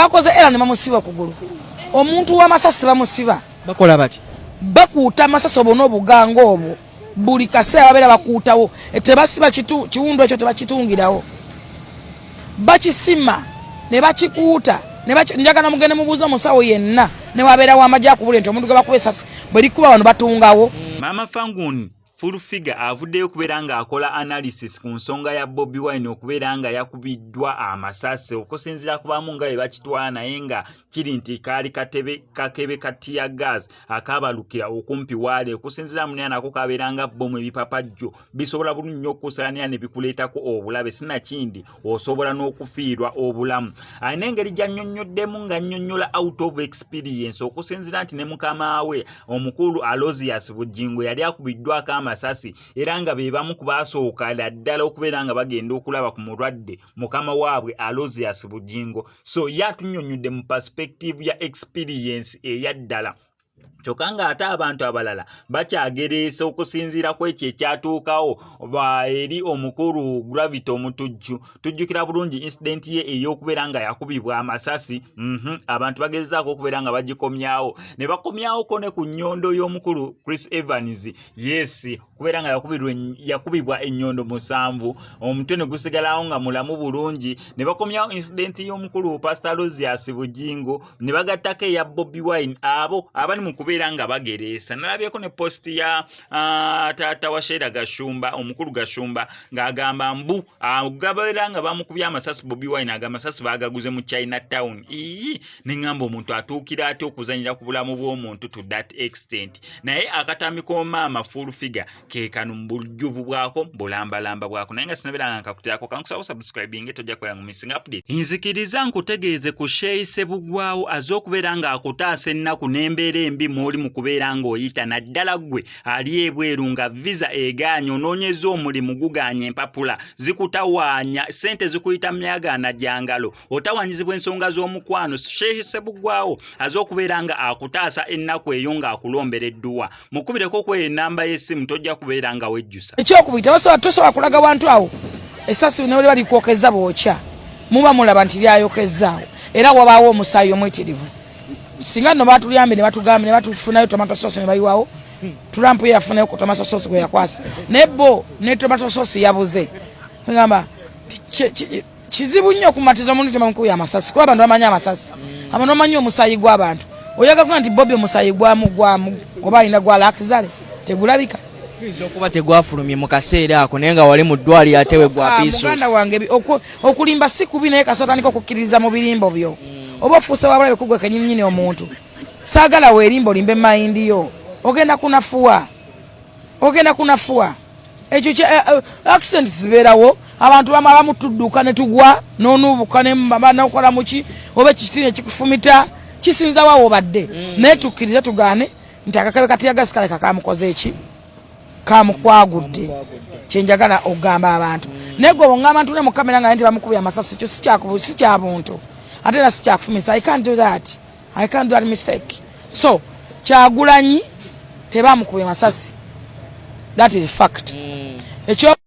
bakoze era ne bamusiba kugulu omuntu wa masasi tebamusiba bakola bati bakuuta masasi obwo n'obuganga obwo buli kaseera babeera bakuutawo tebasiba kiwundu ekyo tebakitungirawo bakisima ne bakikuuta njagala mugende mubuuza omusawo yenna ne wabeerawo amagye akubula nti omuntu gwe bakuba esasi bwe likuba wano batungawo. Mama Fanguni full figure avuddeyo okubeera nga akola analysis ku nsonga ya Bobi Wine okubeera nga yakubiddwa amasasi okusinziira ku bamu nga bwe bakitwala naye nga kiri nti kaali kakebe katiya gas akabalukira okumpi waale okusinziira munene nako kabeera nga bomu ebipapajjo bisobola bulungi nnyo okusaanira ne bikuleetako obulabe sinakindi osobola n'okufiirwa obulamu. Alina engeri gy'annyonnyoddemu nga nnyonnyola out of experience okusinziira nti ne mukama we omukulu Aloysius Bugingo yali akubiddwako amasasi era nga be bamu ku baasooka ddala okubeera nga bagenda okulaba ku mulwadde mukama waabwe Aloysius Bugingo. So yatunnyonnyodde mu perspective ya experience eyaddala. Kyokka nga ate abantu abalala bakyagereesa okusinziira ku ekyo ekyatuukawo eri omukulu Gravity Omutujju. Tujjukira bulungi incident ye ey'okubeera nga yakubibwa amasasi. Abantu bagezaako okubeera nga bagikomyawo ne bakomyawoko ne ku nnyondo y'omukulu Chris Evans. Yes, kubeera nga yakubibwa ennyondo 7 omutwe ne gusigalawo nga mulamu bulungi. Ne bakomyawo incident y'omukulu Pastor Aloysius Bugingo ne bagattako eya Bobi Wine abo abali mu kubeera nga bagereesa. Nalabyeko ne post ya taata wa Sheila Gashumba omukulu Gashumba ng'agamba mbu gabeera nga bamukubya amasasi Bobi Wine amasasi baagaguze mu Chinatown. Ne ngamba omuntu atuukira ate okuzanyira ku bulamu bw'omuntu to that extent. Naye akatambi k'omaama full figure ke kano mu bujjuvu bwako bulambalamba bwako. Naye nga sinabeera nga nkakutirako kankusaba subscribing tojja kwera mu missing update. Nzikiriza nkutegeeze ku Sheyi Sebugwawo az'okubeera nga akutaasa ennaku n'embeera embi mwoli mu kubeera ng'oyita naddala gwe ali ebweru nga visa egaanya onoonyeza omulimu gugaanya empapula zikutawaanya sente zikuyita myagaana gyangalo otawanyizibwa ensonga z'omukwano. Sheyi Sebugwawo az'okubeera nga akutaasa ennaku eyo ng'akulombera edduwa mukubireko ku enamba y'essimu tojja kubeera nga wejjusa. Ekyokubiri tosobola kulaga bantu awo essasi ne bali kwokeza bookya muba mulaba nti lyayokezaawo era wabaawo omusaayi omwitirivu. Singa no batuliyambe ne batugamba ne batufunayo tomato sauce ne bayiwawo Trump yafunayo ko tomato sauce gwe yakwasa nebo ne tomato sauce yabuze ngamba kizibu nnyo kumatiza omuntu temanku ya masasi kwa abantu bamanya amasasi abantu bamanyi omusayi gw'abantu oyaga kwa nti Bobi omusayi gwamu oba ina gwa lakizale tegulabika okuba tegwafulumye mu kaseera ako naye nga wali mu ddwali atewe gwa pisos. Muganda wange okulimba si kubi naye kasotandika okukkiriza mu birimbo byo oba ofuuse wabulabe kugwe kanyinnyini omuntu saagala weerimba olimbe mayindi yo ogenda kunafuwa ekyo accident zibeerawo abantu bamala bamutudduka ne tugwa n'onuubuka n'okola muki oba ekitini ekikufumita kisinza waawo obadde naye tukkirize tugaane nti akakabe katiya gasi kale kakamukoze eki kamukwagudde kyenjagala ogamba abantu naye gwe bw'ongamba abantu ne mu kamera nga nti bamukubye amasasi ekyo si kya buntu ate era si kyafumisa. I can't do that mistake. So Kyagulanyi tebamukubye masasi, that is fact.